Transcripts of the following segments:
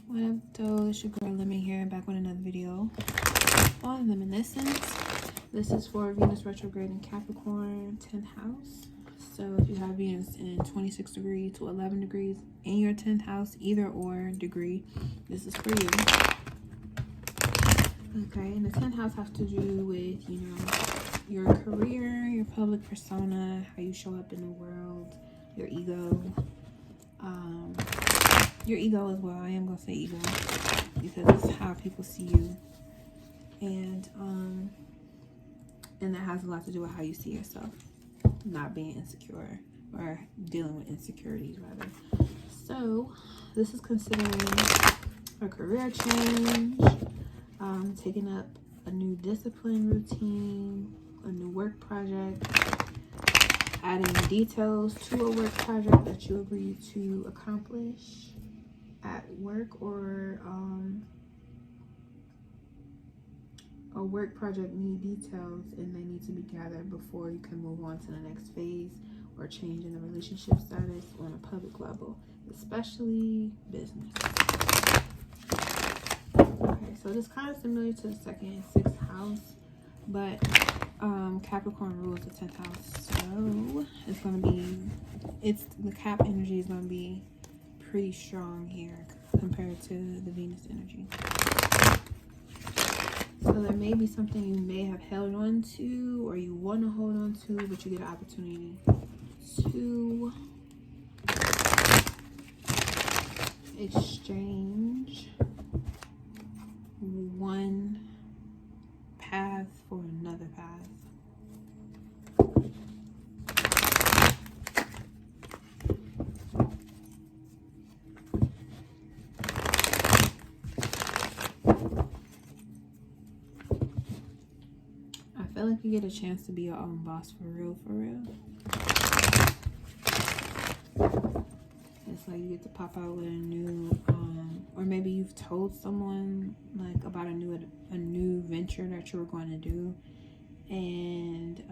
What up, though? It's your girl Lemon here, back with another video on Luminescence. This is for Venus retrograde in Capricorn, 10th house. So if you have Venus in 26 degrees to 11 degrees in your 10th house, either or degree, this is for you. Okay, and the 10th house has to do with, you know, your career, your public persona, how you show up in the world, your ego. Your ego as well. I am gonna say ego because it's how people see you, and that has a lot to do with how you see yourself, not being insecure or dealing with insecurities rather. So this is considering a career change, taking up a new discipline routine, a new work project, adding details to a work project that you agreed to accomplish at work, or a work project need details and they need to be gathered before you can move on to the next phase or change in the relationship status on a public level, especially business. Okay, so this kind of similar to the 2nd and 6th house, but Capricorn rules the 10th house, so it's going to be, the Cap energy is going to be pretty strong here compared to the Venus energy. So there may be something you may have held on to or you want to hold on to, but you get an opportunity to exchange one path for another path. I feel like you get a chance to be your own boss for real, for real. It's like you get to pop out with a new, or maybe you've told someone like about a new venture that you were going to do, and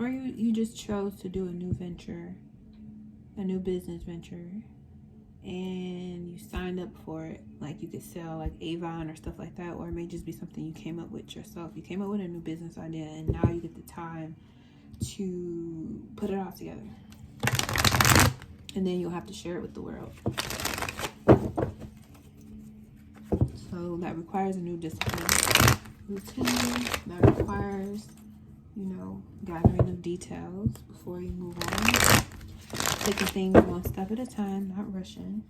or you just chose to do a new venture, a new business venture, and you signed up for it. Like you could sell like Avon or stuff like that, or it may just be something you came up with yourself. You came up with a new business idea and now you get the time to put it all together, and then you'll have to share it with the world. So that requires a new discipline routine, that requires, you know, gathering of details before you move on, taking things one step at a time, not rushing,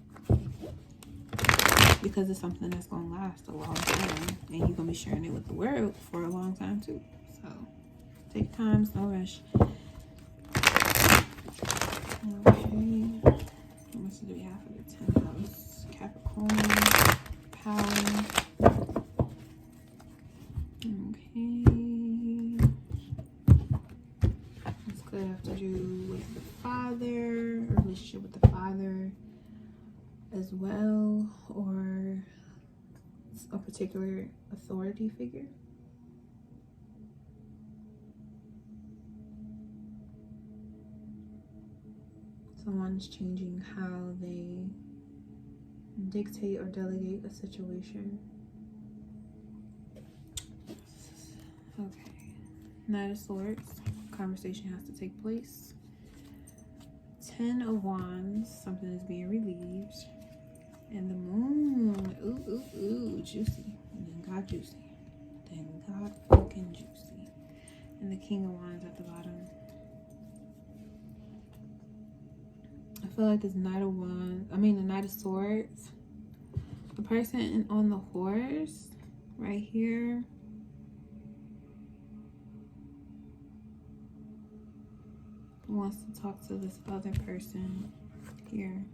because it's something that's going to last a long time and you're going to be sharing it with the world for a long time too. So take time, no rush. Okay, what else do we have for the 10th house? Capricorn, power. Okay, this could have to do with the father, or relationship with the father as well, or a particular authority figure. Someone's changing how they dictate or delegate a situation. Okay, Knight of Swords, conversation has to take place. 10 of Wands, something is being relieved. And the Moon, ooh, juicy. Then God juicy. Then God fucking juicy. And the King of Wands at the bottom. I feel like this Knight of Wands, the Knight of Swords, the person on the horse right here, wants to talk to this other person here.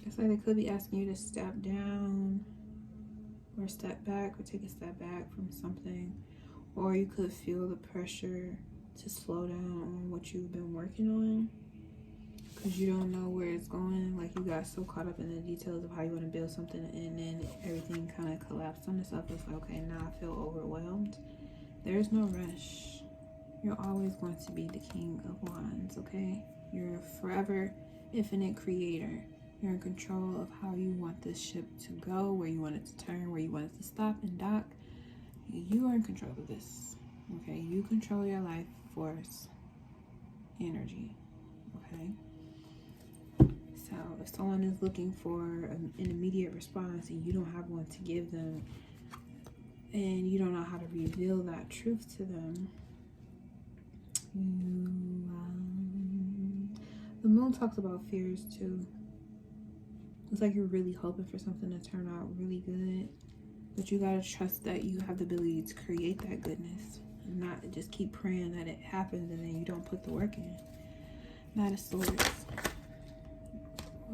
It's like they could be asking you to step down or step back or take a step back from something, or you could feel the pressure to slow down on what you've been working on because you don't know where it's going. Like you got so caught up in the details of how you want to build something, and then everything kind of collapsed on itself. It's like, okay, now I feel overwhelmed. There's no rush. You're always going to be the King of Wands, okay? You're a forever infinite creator. You're in control of how you want this ship to go, where you want it to turn, where you want it to stop and dock. You are in control of this, okay? You control your life force energy, okay? So if someone is looking for an immediate response and you don't have one to give them, and you don't know how to reveal that truth to them, the moon talks about fears too. It's like you're really hoping for something to turn out really good, but you gotta trust that you have the ability to create that goodness, and not just keep praying that it happens and then you don't put the work in. Knight of Swords.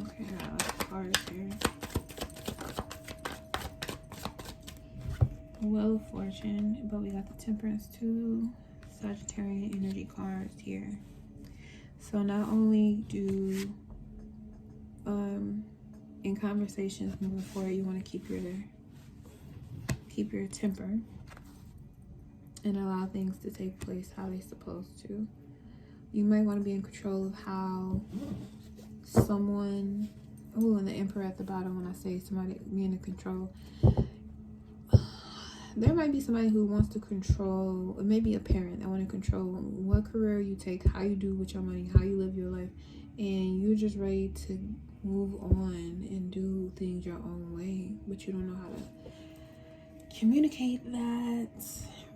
Okay, I got like cards here. Wheel of Fortune, but we got the Temperance, 2 Sagittarian energy cards here. So not only do in conversations moving forward, you want to keep your temper and allow things to take place how they're supposed to. You might want to be in control of how someone, and the Emperor at the bottom, when I say somebody being in control, there might be somebody who wants to control, or maybe a parent that want to control what career you take, how you do with your money, how you live your life, and you're just ready to move on and do things your own way, but you don't know how to communicate that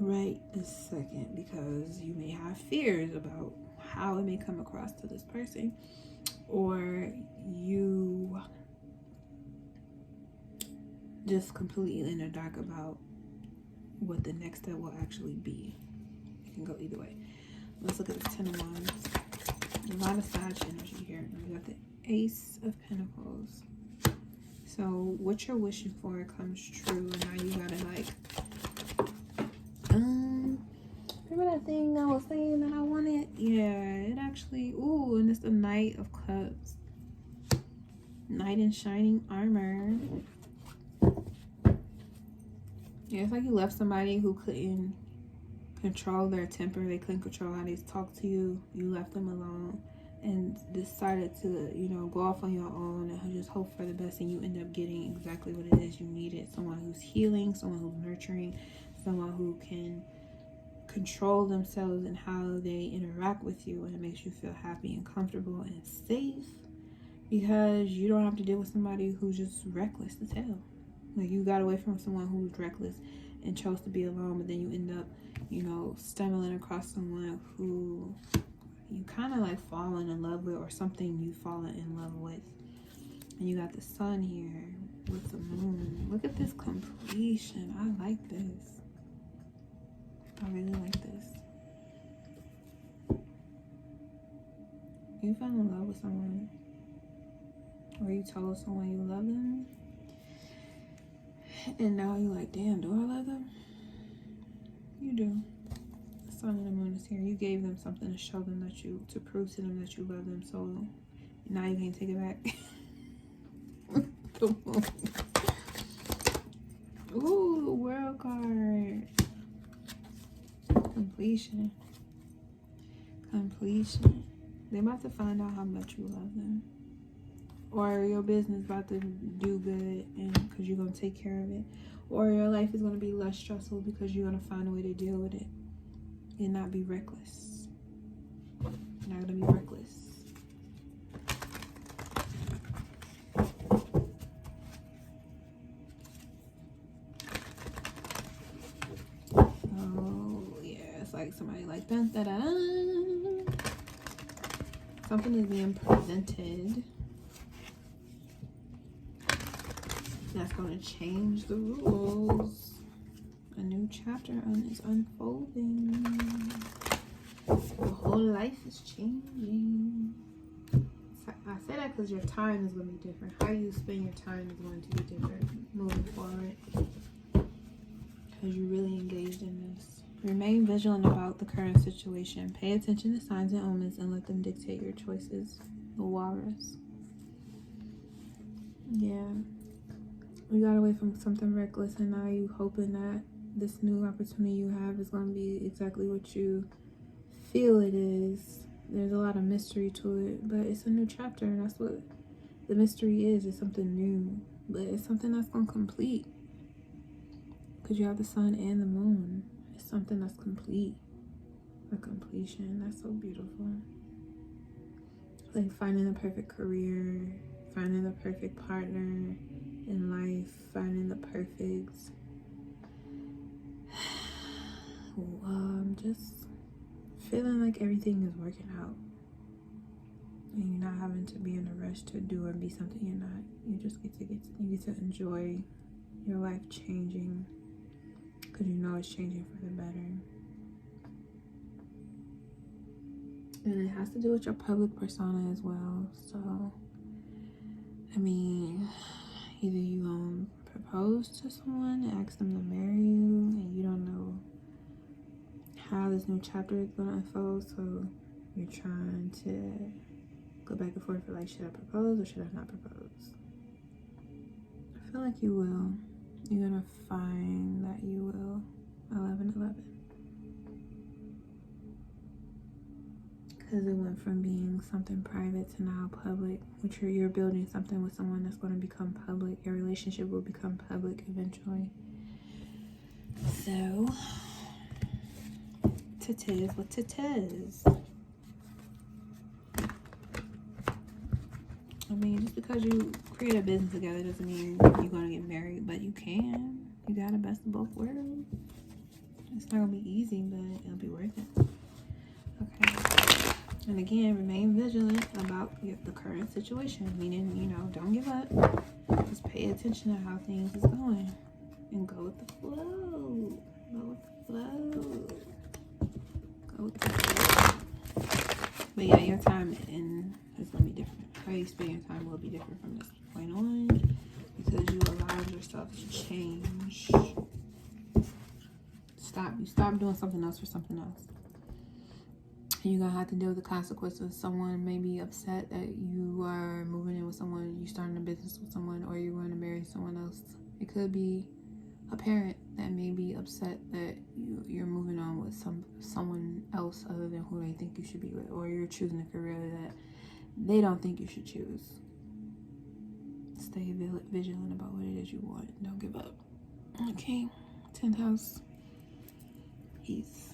right this second, because you may have fears about how it may come across to this person, or you just completely in the dark about what the next step will actually be. It can go either way. Let's look at the 10 of Wands. A lot of Sag energy here. We got the Ace of Pentacles. So what you're wishing for comes true, and now you gotta like, remember that thing I was saying that I wanted? Yeah, it actually, and it's the Knight of Cups. Knight in shining armor. Yeah, it's like you left somebody who couldn't control their temper. They couldn't control how they talk to you. You left them alone and decided to, go off on your own and just hope for the best, and you end up getting exactly what it is you needed. Someone who's healing, someone who's nurturing, someone who can control themselves and how they interact with you, and it makes you feel happy and comfortable and safe, because you don't have to deal with somebody who's just reckless as hell. Like, you got away from someone who was reckless and chose to be alone, but then you end up, stumbling across someone who you kind of like falling in love with, or something you've fallen in love with. And you got the Sun here with the Moon. Look at this completion. I like this. I really like this. You fell in love with someone, or you told someone you love them, and now you're like, damn, do I love them? You do. The Sun and the Moon is here. You gave them something to show them to prove to them that you love them, so now you can't take it back. Come on. Ooh, World card. Completion. They're about to find out how much you love them, or your business about to do good, and because you're going to take care of it, or your life is going to be less stressful because you're going to find a way to deal with it and not be reckless. You're not going to be reckless. Oh yeah, it's like somebody like dun da da. Something is being presented that's going to change the rules. A new chapter is unfolding. The whole life is changing. I say that because your time is going to be different. How you spend your time is going to be different moving forward, because you're really engaged in this. Remain vigilant about the current situation. Pay attention to signs and omens and let them dictate your choices. The Walrus. Yeah. You got away from something reckless, and now you hoping that this new opportunity you have is going to be exactly what you feel it is. There's a lot of mystery to it, but it's a new chapter, and that's what the mystery is. It's something new, but it's something that's going to complete. Because you have the sun and the moon. It's something that's complete. A completion. That's so beautiful. Like finding the perfect career, finding the perfect partner in life, finding the perfect just feeling like everything is working out. And you're not having to be in a rush to do or be something you're not. You just get to enjoy your life changing, because you know it's changing for the better. And it has to do with your public persona as well. So, I mean, either you propose to someone and ask them to marry you, and you don't know how this new chapter is going to unfold, so you're trying to go back and forth for like, should I propose or should I not propose? I feel like you will. You're going to find that you will. 11/11. Because it went from being something private to now public, which you're building something with someone that's going to become public. Your relationship will become public eventually. So, tis what tis. I mean, just because you create a business together doesn't mean you're going to get married, but you can. You got the best of both worlds. It's not going to be easy, but it'll be worth it. Okay. And again, remain vigilant about the current situation. Meaning, don't give up. Just pay attention to how things is going. And go with the flow. Go with the flow. Go with the flow. But yeah, your time is going to be different. How you spend your time will be different from this point on. Because you allowed yourself to change. You stop doing something else for something else. You're going to have to deal with the consequences. Someone may be upset that you are moving in with someone, you starting a business with someone, or you're going to marry someone else. It could be a parent that may be upset that you're moving on with someone else other than who they think you should be with, or you're choosing a career that they don't think you should choose. Stay vigilant about what it is you want. Don't give up. Okay, 10th house. Peace.